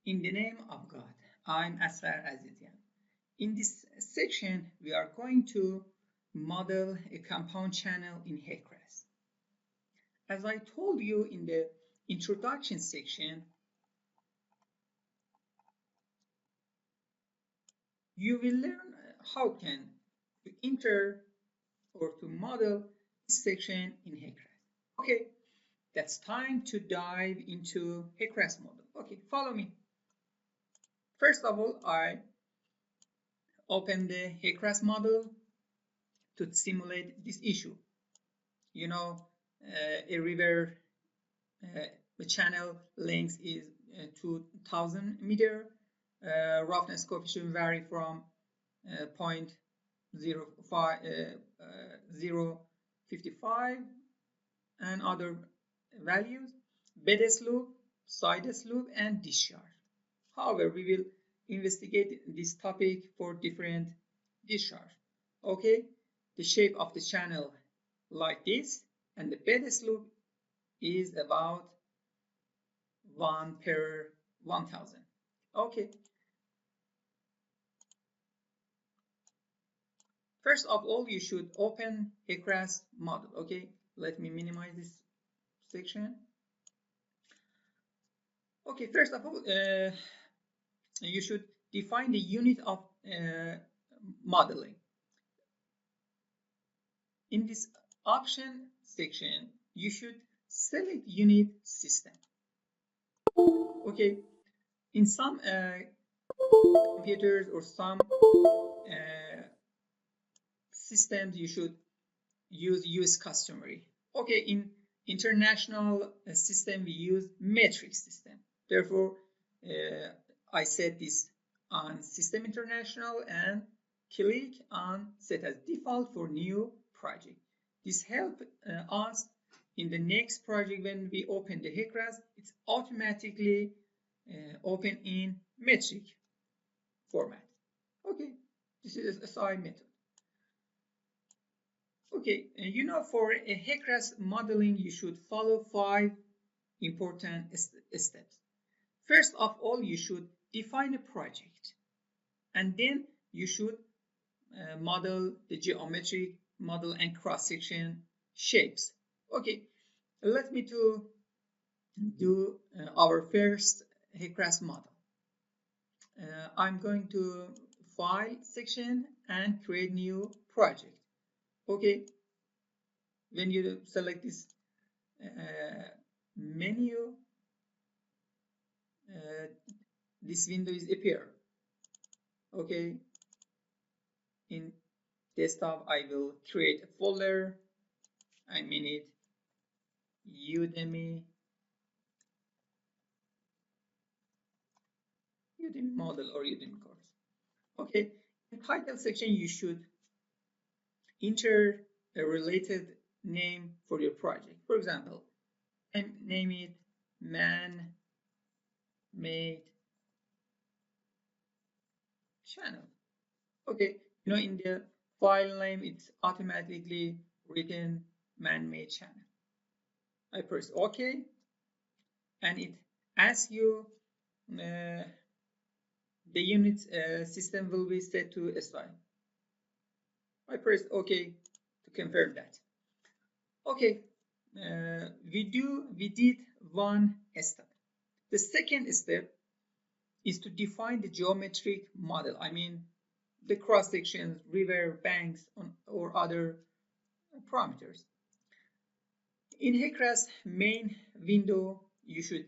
In the name of God, I'm Asrar Azizian. In this section, we are going to model a compound channel in HEC-RAS. As I told you in the introduction section, you will learn how can to enter or to model this section in HEC-RAS. Okay, that's time to dive into HEC-RAS model. Okay, follow me. First of all, I open the HEC-RAS model to simulate this issue. You know, a river channel length is 2000 meter. Roughness coefficient vary from 0.055 and other values. Bed slope, side slope, and discharge. However, we will investigate this topic for different discharge. Okay, the shape of the channel like this, and the bed slope is about 1 per 1000. Okay. First of all, you should open HEC-RAS model. Okay, let me minimize this section. Okay, first of all, you should define the unit of modeling. In this option section, you should select unit system. Okay, in some computers or some systems, you should use US customary. Okay, in international system, we use metric system. Therefore, I set this on System International and click on Set as Default for new project. This helps us in the next project. When we open the HEC-RAS, it's automatically open in metric format. Okay, this is a side method. Okay, you know, for a HEC-RAS modeling, you should follow 5 important steps. First of all, you should define a project, and then you should model the geometric model and cross-section shapes. Okay, let me to do our first HEC-RAS model. I'm going to File section and create new project. Okay, when you select this menu, this window is appear. Okay, in desktop, I will create a folder. I mean it Udemy model or Udemy course. Okay, in title section, you should enter a related name for your project. For example, name it man-made channel. Okay, you know, in the file name, it's automatically written man-made channel. I press OK, and it asks you the unit system will be set to SI. I press OK to confirm that. Okay, we did one step. The second step is to define the geometric model. I mean the cross sections, river banks, or other parameters. In HEC-RAS main window, you should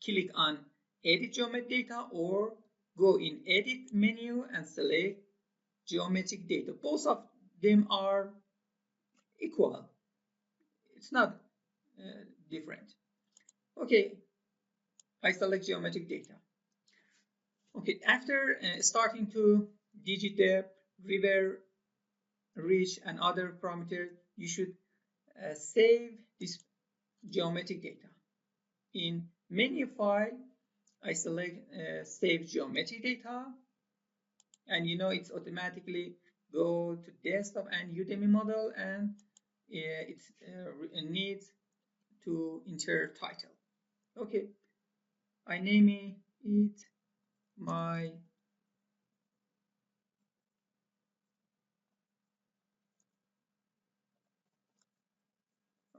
click on Edit Geometric Data or go in Edit menu and select Geometric Data. Both of them are equal. It's not different. Okay, I select Geometric Data. Okay, after starting to digit depth, river reach, and other parameters, you should save this geometric data. In menu file, I select Save Geometric Data, and you know it's automatically go to desktop and Udemy model, and it needs to enter title. Okay, I name it my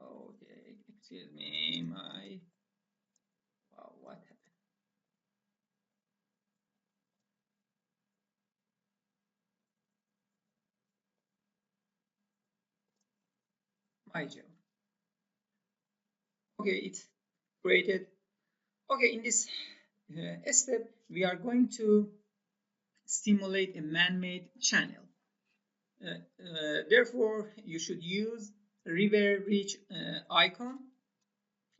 okay, excuse me, my wow, what happened? My job. Okay, it's created. Okay, in this step, we are going to simulate a man-made channel. Therefore, you should use river reach icon.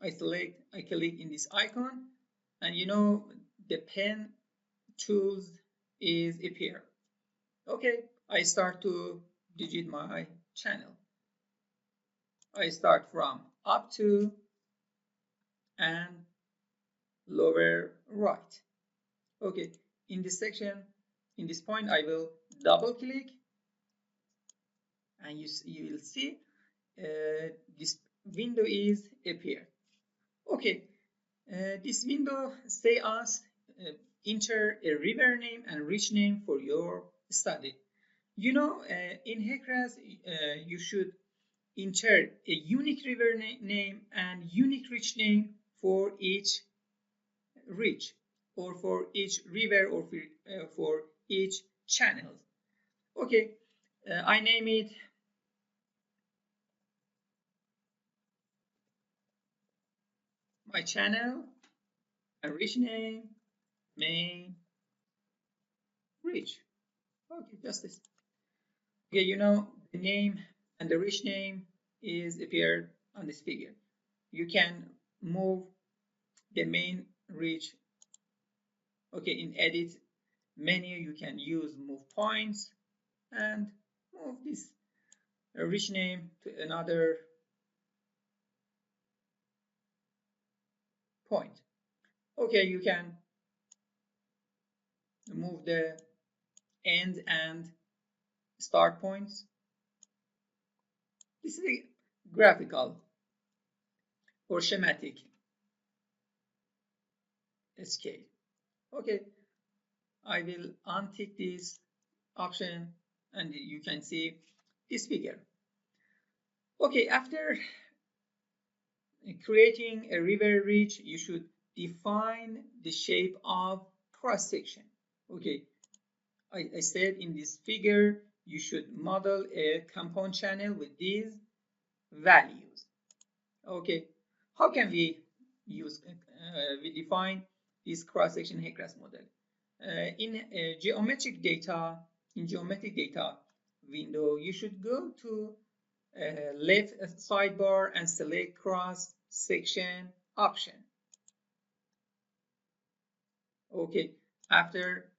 I click in this icon, and you know the pen tools is appear. Okay, I start to digit my channel. I start from up to and lower right. Okay, in this section, in this point, I will double click, and you will see this window is appear. Okay, this window say us enter a river name and reach name for your study. You know, in HEC-RAS, you should enter a unique river name and unique reach name for each reach, or for each river, or for each channel. Okay, I name it my channel and reach name main reach. Okay, just this. Okay, you know the name and the reach name is appeared on this figure. You can move the main reach. Okay, in edit menu you can use move points and move this reach name to another point. Okay, you can move the end and start points. This is a graphical or schematic scale. Okay, I will untick this option and you can see this figure. Okay, after creating a river reach, you should define the shape of cross section. Okay, I said in this figure you should model a compound channel with these values. Okay, how can we use we define this cross section HEC-RAS model? In geometric data window, you should go to left sidebar and select cross section option. Okay, after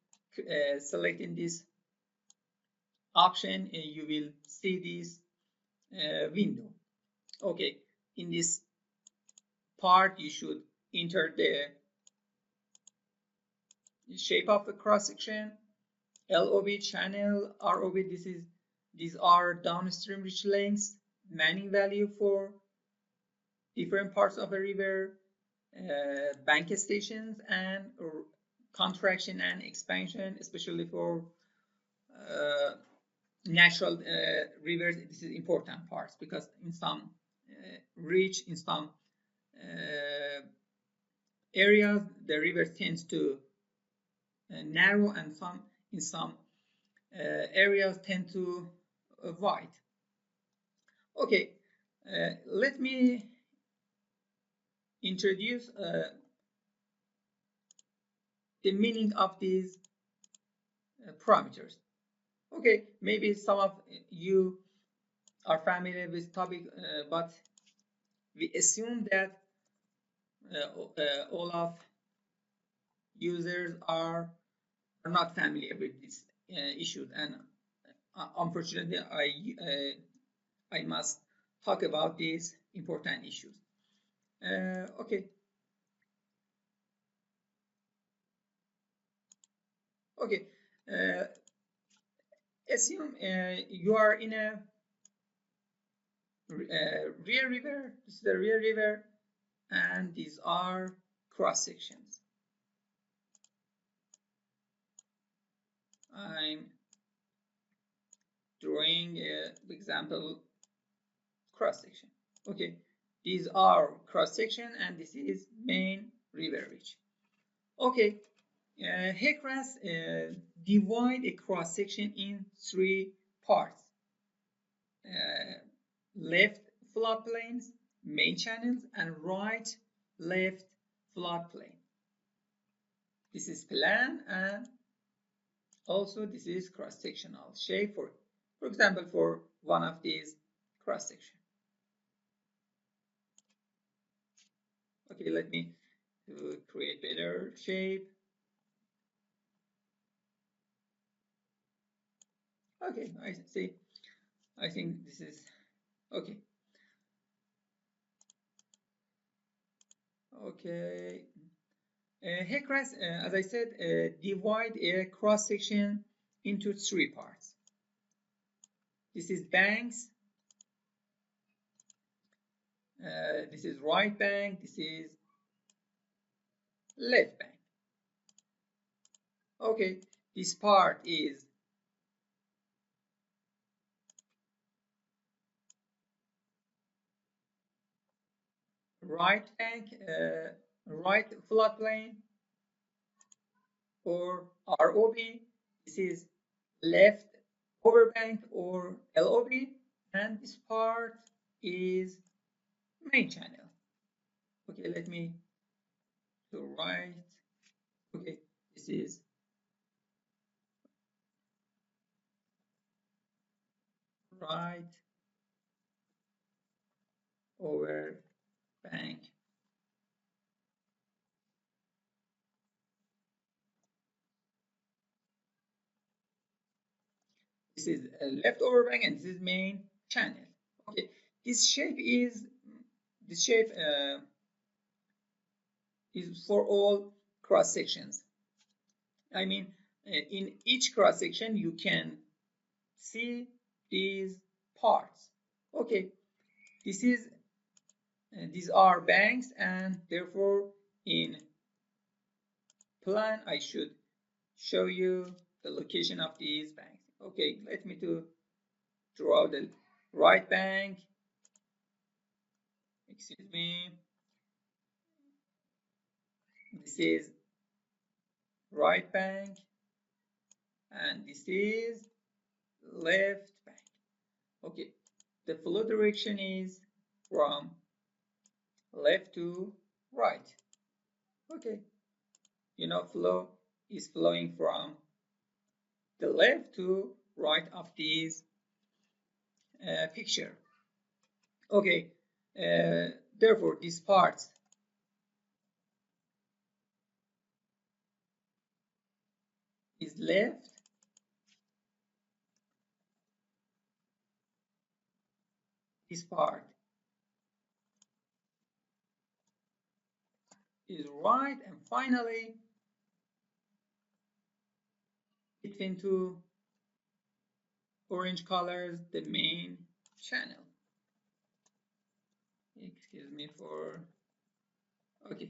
selecting this option, you will see this window. Okay, in this part you should enter the shape of the cross section, LOB channel, ROB. These are downstream reach lengths, manning value for different parts of a river, bank stations, and contraction and expansion, especially for natural rivers. This is important parts because in some in some areas the river tends to narrow, and in some areas tend to wide. Okay, let me introduce the meaning of these parameters. Okay, maybe some of you are familiar with topic, but we assume that all of users are not familiar with these issues, and unfortunately I must talk about these important issues. Okay. Okay. Assume you are in a rear river. This is the rear river, and these are cross sections. I'm drawing an example cross section. Okay, these are cross section and this is main river ridge. Okay, HEC-RAS divide a cross section in three parts: left floodplains, main channels, and right left floodplain. This is plan, and also this is cross-sectional shape for example, for one of these cross section. Okay, let me create better shape. Okay, I see. I think this is okay. Okay. HEC-RAS, as I said, divide a cross section into three parts. This is banks. This is right bank. This is left bank. Okay, this part is right bank, right floodplain, or ROB. This is left overbank or LOB, and this part is main channel. Okay, let me to right. Okay, this is right over bank. This is a left over bank and this is main channel. Okay, this shape is is for all cross sections. I mean, in each cross section you can see these parts. Okay, this is these are banks, and therefore in plan I should show you the location of these banks. Okay, let me to draw the right bank. Excuse me. This is right bank, and this is left bank. Okay, the flow direction is from left to right. Okay, you know, flow is flowing from the left to right of this picture. Okay, therefore this part is left, this part is right, and finally between two orange colors, the main channel. Excuse me for okay.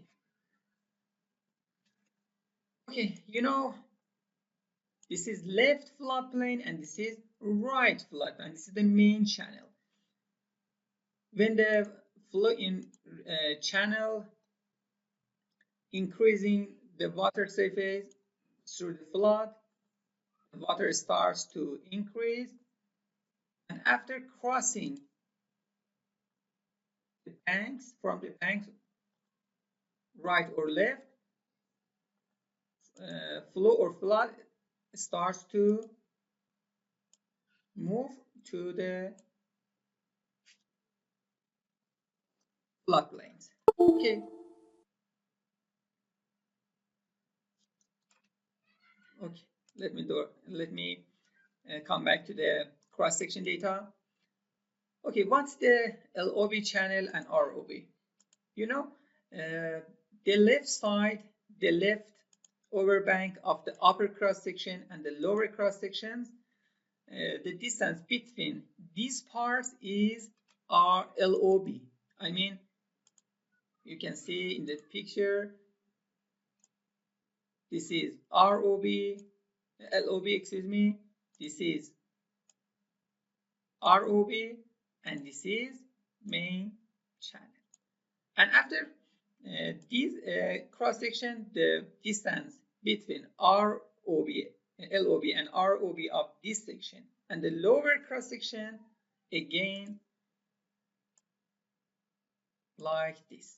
Okay, you know, this is left floodplain and this is right floodplain. This is the main channel. When the flow in channel increasing the water surface through the flood, the water starts to increase, and after crossing the banks, from the banks right or left, flow or flood starts to move to the floodplains. Okay. Okay. Let me come back to the cross-section data. Okay, what's the LOB channel and ROB? You know, the left side, the left overbank of the upper cross-section and the lower cross-sections, the distance between these parts is LOB. I mean, you can see in the picture, this is ROB, LOB, excuse me. This is ROB, and this is main channel. And after this cross section, the distance between LOB and ROB of this section and the lower cross section, again like this.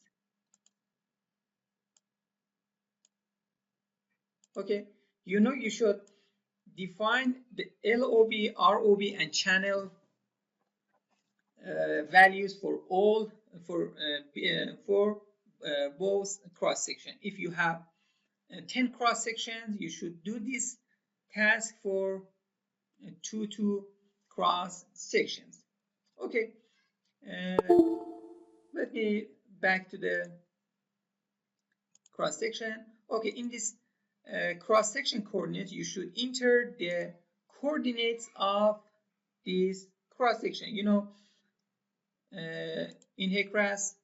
Okay, you should define the LOB, ROB, and channel values for all for both cross section. If you have 10 cross sections, you should do this task for 2 cross sections. Okay, let me back to the cross section. Okay, in this cross section coordinate, you should enter the coordinates of this cross section. In HEC-RAS,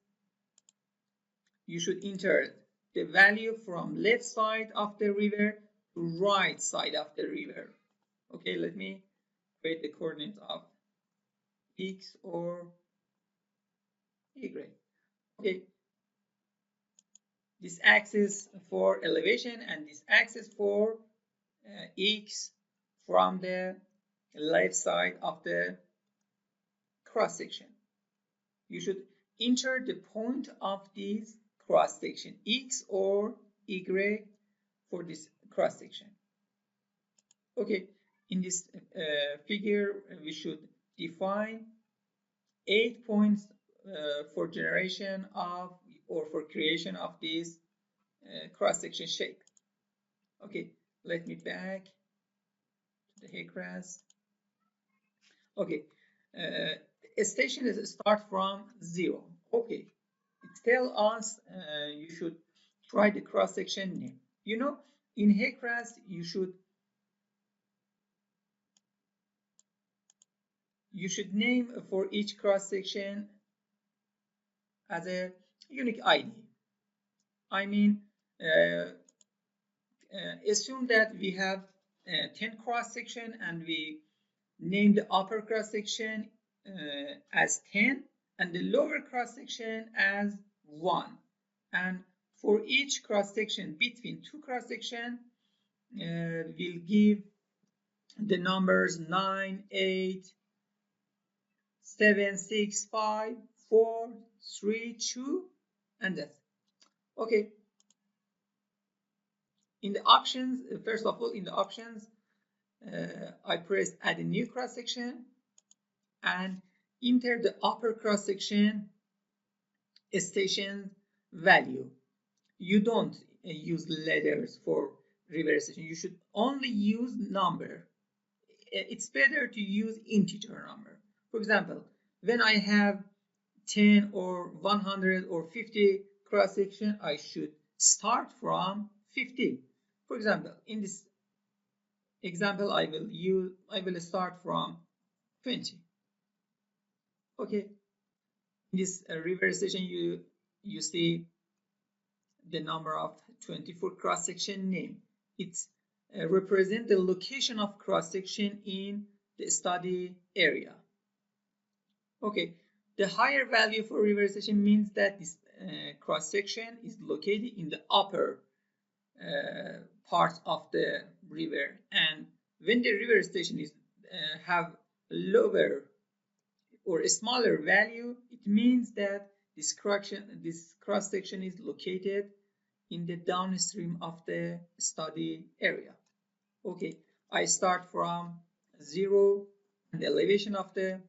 you should enter the value from left side of the river to right side of the river. Okay, let me create the coordinates of x or y. Okay, this axis for elevation and this axis for x from the left side of the cross section. You should enter the point of this cross section, x or y, for this cross section. Okay, in this figure, we should define 8 points for generation of or for creation of this cross section shape. Okay, let me back to the HEC-RAS. Okay, station is start from 0. Okay, it tells us you should try the cross section name. In HEC-RAS, you should name for each cross section as a unique ID. I mean, assume that we have 10 cross section and we name the upper cross section as 10 and the lower cross section as 1. And for each cross section between two cross sections, we'll give the numbers 9, 8, 7, 6, 5, 4, 3, 2, and that's okay. In the options, first of all, in the options, I press add a new cross section and enter the upper cross section station value. You don't use letters for river station. You should only use number. It's better to use integer number. For example, when I have 10 or 100 or 50 cross section, I should start from 50. For example, in this example, I will start from 20. Okay. In this river station, you see the number of 24 cross section name. It's represent the location of cross section in the study area. Okay, the higher value for river station means that this cross section is located in the upper part of the river, and when the river station is have lower or a smaller value, it means that this cross section is located in the downstream of the study area. Okay, I start from 0 and the elevation of the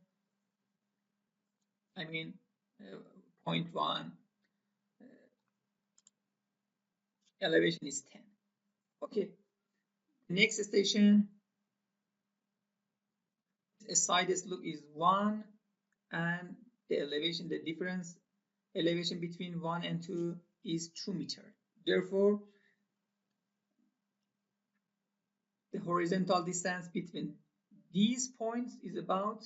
point 1 elevation is 10. Okay, next station side slope is 1 and the elevation, the difference elevation between 1 and 2 is 2 meters. Therefore, the horizontal distance between these points is about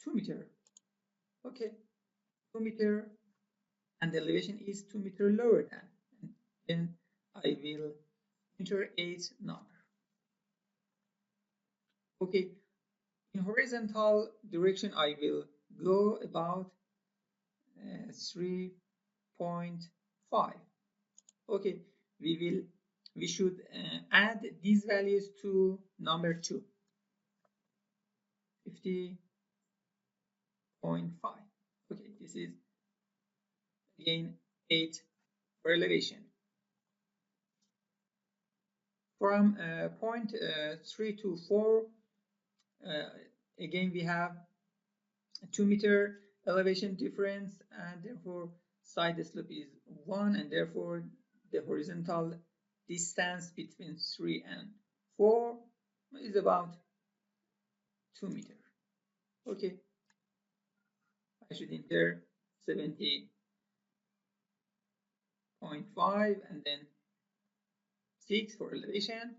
2 meters. Okay, 2 meters, and the elevation is 2 meters lower than. And then I will enter 8 number. Okay, in horizontal direction, I will go about 3.5. Okay, we should add these values to number 2, 50.5. Okay, this is again 8 for elevation. From point 3 to 4, again we have a 2-meter elevation difference, and therefore side slope is 1, and therefore the horizontal distance between 3 and 4 is about 2 meters. Okay, I should enter 70.5 and then 6 for elevation.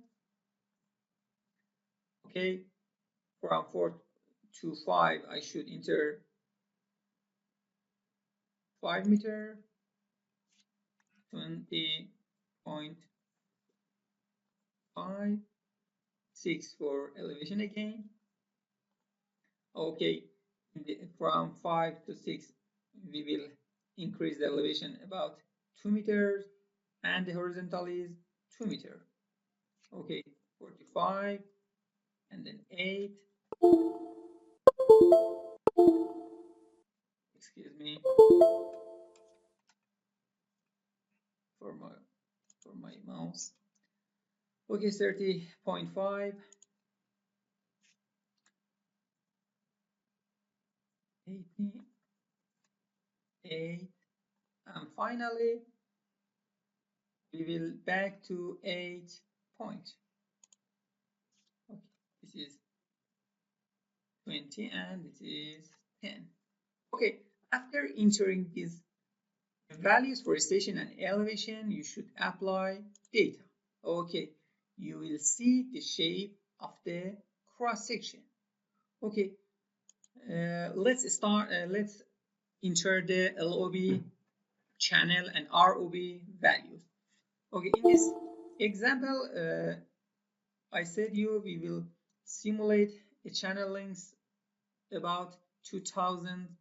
Okay, from 4 to 5, I should enter 5 meter, 20.5, 6 for elevation again. Okay, from 5 to 6, we will increase the elevation about 2 meters, and the horizontal is 2 meters. Okay, 45, and then 8. Excuse me for my mouse. Okay, 30.5, 88, and finally we will back to 8 point. Okay, this is 20 and it is 10. Okay, after entering these values for station and elevation, you should apply data. Okay, you will see the shape of the cross section. Okay, let's start. Let's enter the LOB channel and ROB values. Okay, in this example, I said we will simulate a channel length about 2000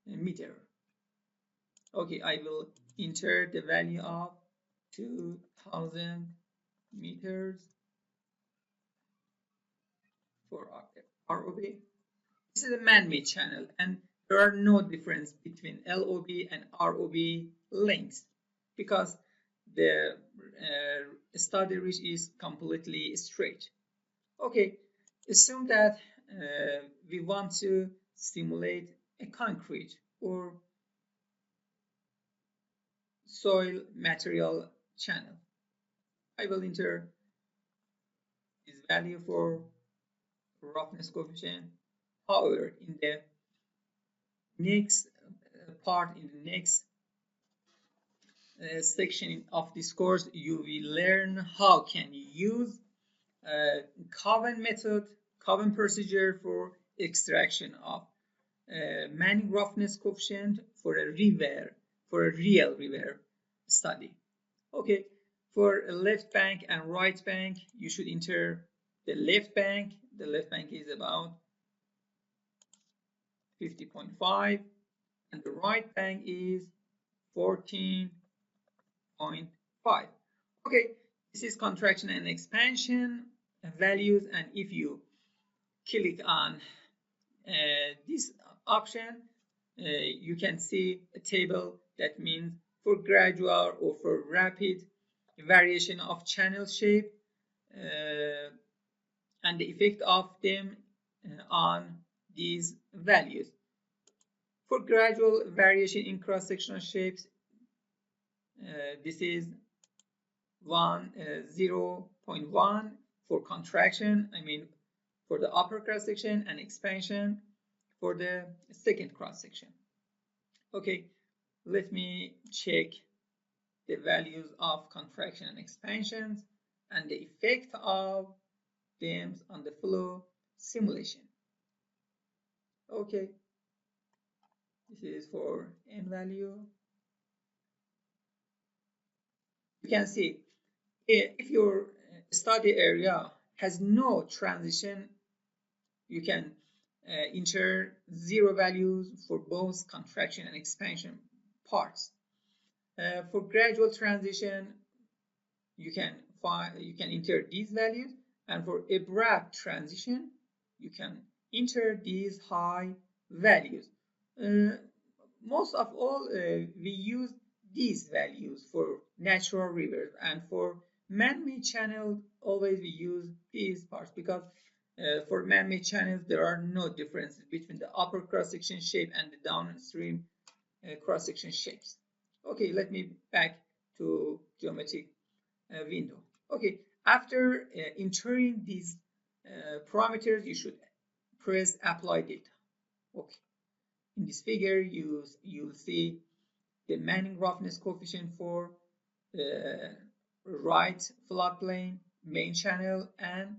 meter. Okay, I will enter the value of 2000 meters for ROB. This is a man-made channel, and there are no difference between LOB and ROB lengths because the study ridge is completely straight. Okay, assume that we want to simulate a concrete or soil material channel. I will enter this value for roughness coefficient. However, in the next part, in the next section of this course, you will learn how can you use Coven method, Coven procedure for extraction of Manning roughness coefficient for a river, for a real river study. Okay, for a left bank and right bank, you should enter the left bank. The left bank is about 50.5 and the right bank is 14.5. Okay, this is contraction and expansion values, and if you click on this option, you can see a table that means for gradual or for rapid variation of channel shape and the effect of them on these values. For gradual variation in cross-sectional shapes, this is 0.1 for contraction, I mean for the upper cross-section, and expansion for the second cross-section. Okay, let me check the values of contraction and expansions and the effect of them on the flow simulation. Okay, this is for n value. You can see if your study area has no transition You can enter zero values for both contraction and expansion parts. For gradual transition, you can enter these values, and for abrupt transition, you can enter these high values. Most of all, we use these values for natural rivers, and for man-made channels, always we use these parts, because for man-made channels there are no differences between the upper cross-section shape and the downstream cross-section shapes. Okay, let me back to geometric window. Okay, after entering these parameters, you should press apply data. Okay, in this figure you'll see the Manning roughness coefficient for right floodplain, main channel, and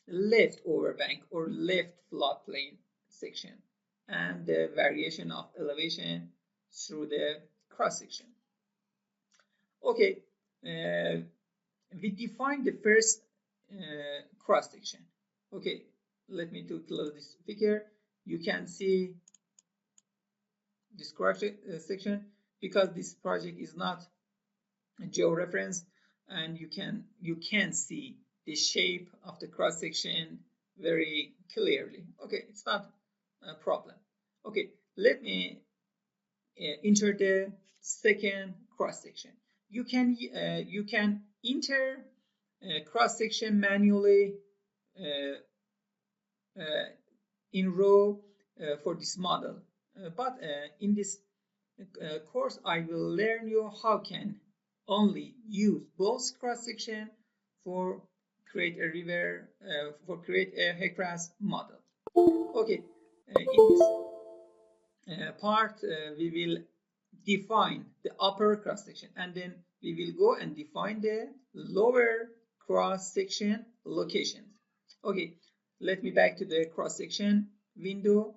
left overbank or left floodplain section, and the variation of elevation through the cross section. Okay, we define the first cross section. Okay, let me to close this figure. You can see this cross section, because this project is not a georeference, and you can see the shape of the cross section very clearly. Okay, it's not a problem. Okay, let me enter the second cross section. You can enter cross section manually in row for this model, but in this course I will learn you how can only use both cross section for create a river for create a HEC-RAS model. Okay, in this part we will define the upper cross section, and then we will go and define the lower cross section locations. Okay, let me back to the cross section window.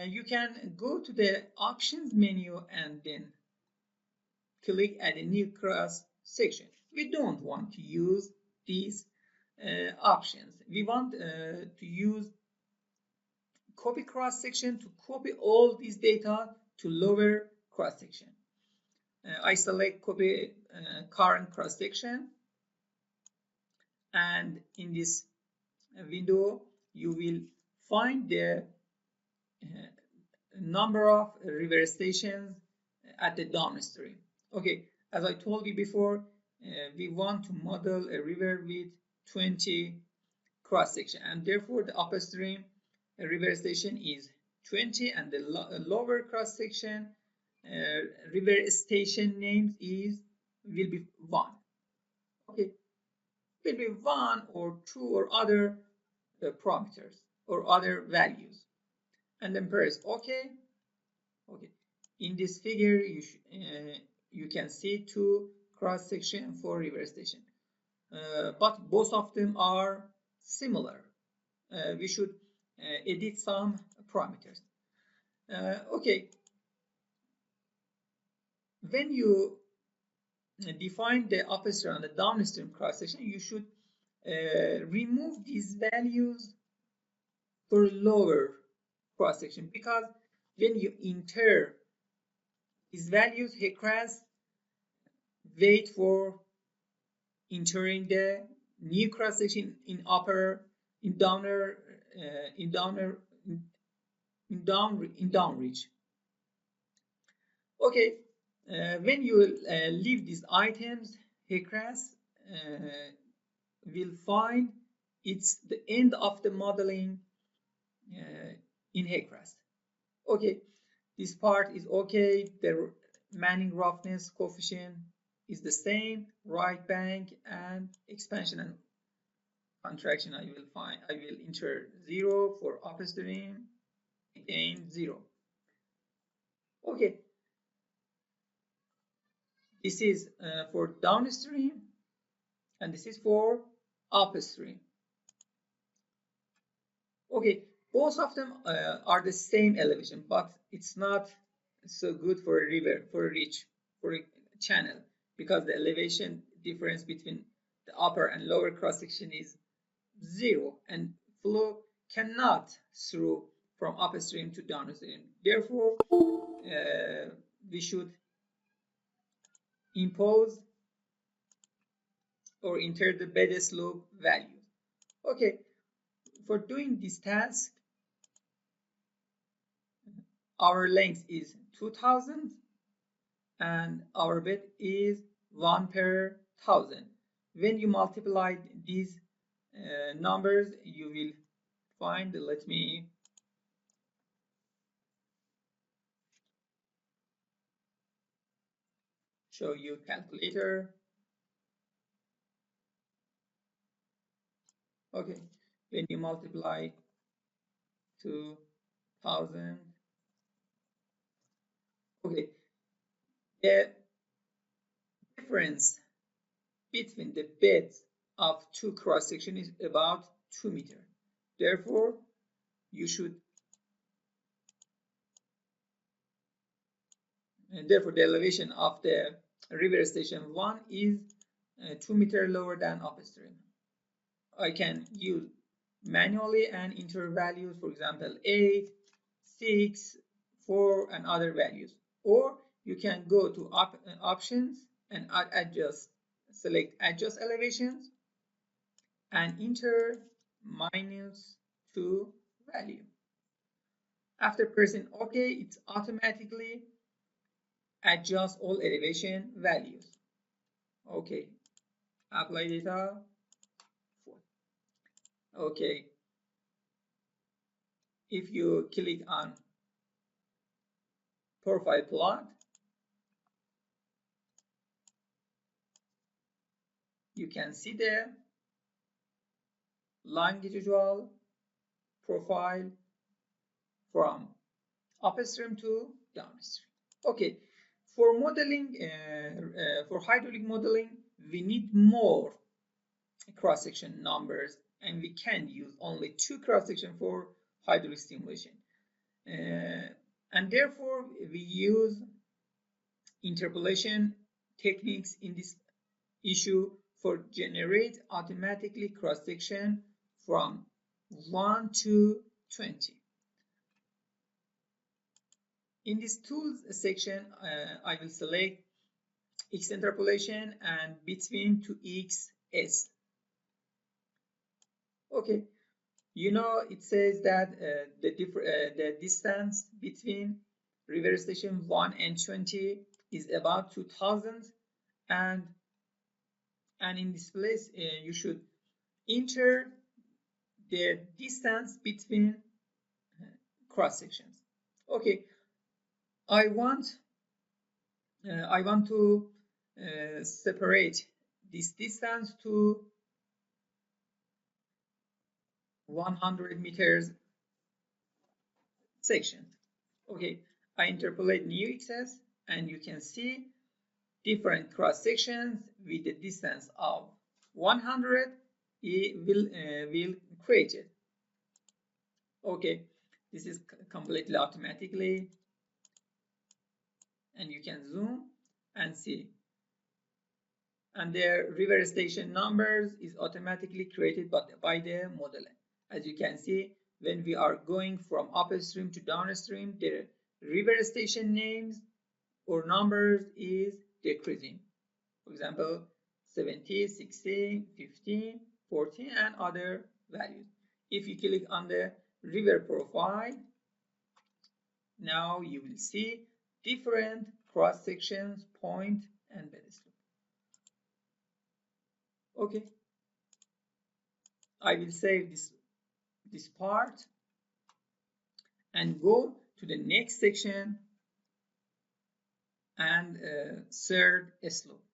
You can go to the options menu and then click add a new cross section. We don't want to use these options. We want to use copy cross section to copy all these data to lower cross section. I select copy current cross section, and in this window you will find the number of river stations at the downstream. Okay, as I told you before, we want to model a river with 20 cross section, and therefore the upstream river station is 20, and the lower cross section river station names will be 1. Okay, will be 1 or 2 or other parameters or other values, and then press OK. Okay, in this figure you can see 2 cross section for river station, but both of them are similar. We should edit some parameters. Okay, when you define the upstream and the downstream cross section, you should remove these values for lower cross section, because when you enter these values, HEC-RAS wait for entering the new cross section in downreach. Okay, when you leave these items, HEC-RAS will find it's the end of the modeling in HEC-RAS. Okay, this part is okay. The Manning roughness coefficient is the same, right bank and expansion and contraction. I will enter 0 for upstream, again 0. Okay, this is for downstream, and this is for upstream. Okay, both of them are the same elevation, but it's not so good for a river, for a reach, for a channel, because the elevation difference between the upper and lower cross section is 0, and flow cannot through from upstream to downstream. Therefore, we should impose or enter the bed slope value. Okay, for doing this task, our length is 2000 and our bed is 1 per 1000. When you multiply these numbers, you will find, let me show you calculator. Okay, when you multiply 2000, okay, the difference between the beds of two cross sections is about 2 meters. Therefore, you should, and therefore the elevation of the river station 1 is 2 meters lower than upstream. I can use manually and enter values, for example 8, 6, 4 and other values, or you can go to options and adjust, select adjust elevations and enter -2 value. After pressing OK, it automatically adjusts all elevation values. Okay, apply data. Okay, if you click on profile plot, you can see the longitudinal profile from upstream to downstream. Okay, for modeling, for hydraulic modeling, we need more cross-section numbers, and we can use only 2 cross-section for hydraulic simulation. And therefore, we use interpolation techniques in this issue for generate automatically cross-section from 1 to 20. In this tools section, I will select X interpolation and between to XS. Okay, you know it says that the distance between river station 1 and 20 is about 2000, and in this place you should enter the distance between cross sections. Okay, I want to separate this distance to 100 meters section. Okay, I interpolate new XS and you can see different cross sections with the distance of 100 will create it. Okay, this is completely automatically, and you can zoom and see, and the river station numbers is automatically created by the modeler. As you can see, when we are going from upstream to downstream, the river station names or numbers is decreasing. For example, 70, 60, 15, 14 and other values. If you click on the river profile, now you will see different cross sections, point and bed slope. Okay, I will save this part and go to the next section and third slope.